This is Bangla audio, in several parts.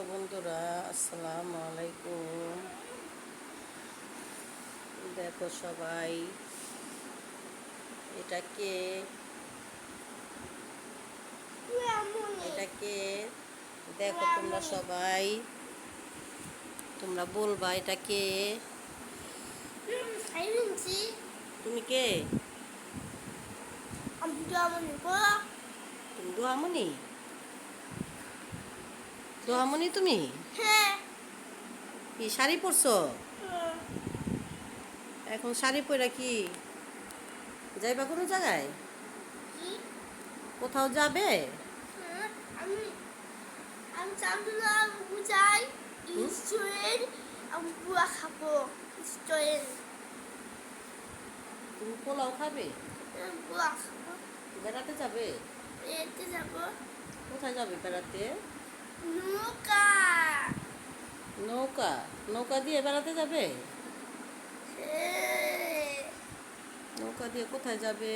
হ্যালো বন্ধুরা, আসসালামু আলাইকুম। দেখো সবাই, এটা কে? এটা কে? দেখো তোমরা সবাই, তোমরা বলবা এটা কে? তুমি কে? তুমি দোহামণি? দোহামণি তুমি? কি শাড়ি পরছো? এখন শাড়ি পরে কি যাইবা কোনো জায়গায়? কোথাও যাবে? তুমি পোলাও খাবে? বেড়াতে যাবে? কোথায় যাবে বেড়াতে? নৌকা? নৌকা দিয়ে বেড়াতে যাবে? নৌকা দিয়ে কোথায় যাবে?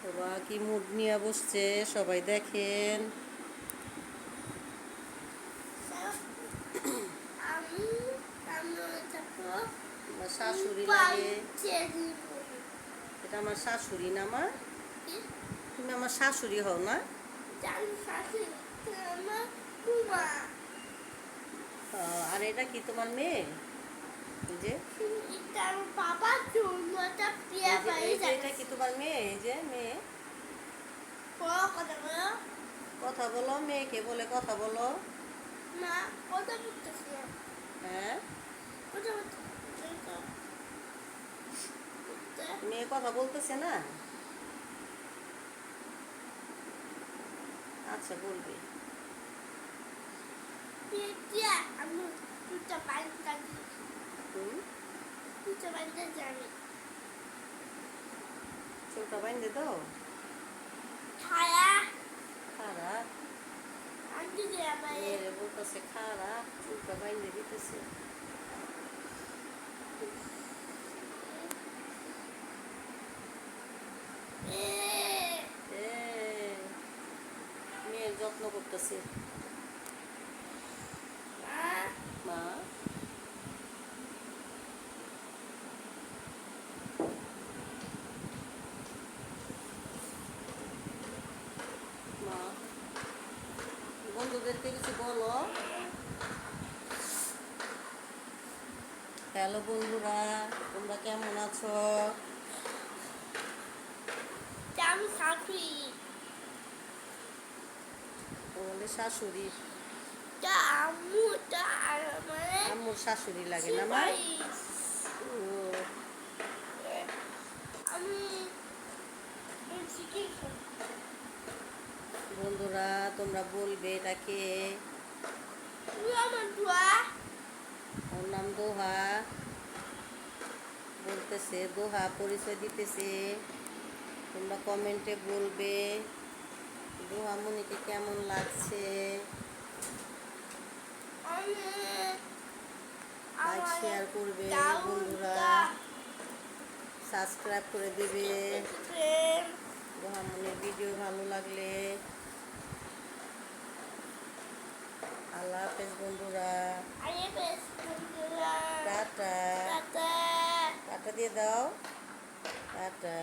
বাবা কি মুড নিয়ে বসছে, সবাই দেখেন। আমার শাশুড়ি লাগে। এটা আমার শাশুড়ি না মা? তুমি আমার শাশুড়ি হও না? আর এটা কি তোমার মেয়ে? যে এটা কি তোমার মেয়ে? এই যে মেয়ে, কথা বলো। মেয়েকে বলে কথা বলো। হ্যাঁ, মেয়ে কথা বলতেছে না? আচ্ছা বলবে। চোখটা বাইন্ধে দাও। খারাপ মেয়েরে বলতেছে খারাপ, চুলটা বাইন্ধে দিতেছে। মেয়ের যত্ন করতেছে মা। মা, বন্ধুদেরকে কিছু বলো। হ্যালো বন্ধুরা, তোমরা কেমন আছো? তোমাদের শাশুড়ি? আম্মুর শাশুড়ি লাগে না মা? বন্ধুরা তোমরা বলবে এটা কে? ওর নাম দোহা। বলতেছে দোহা, পরিচয় দিতেছে। তোমরা কমেন্টে বলবে দোহা মনিকে কেমন লাগছে। লাইক শেয়ার করবে বন্ধুরা, সাবস্ক্রাইব করে দেবে দোহা মনির ভিডিও ভালো লাগলে। আল্লাহ হাফেজ বন্ধুরা, টাটা। টাটা দিয়ে দাও, টাটা।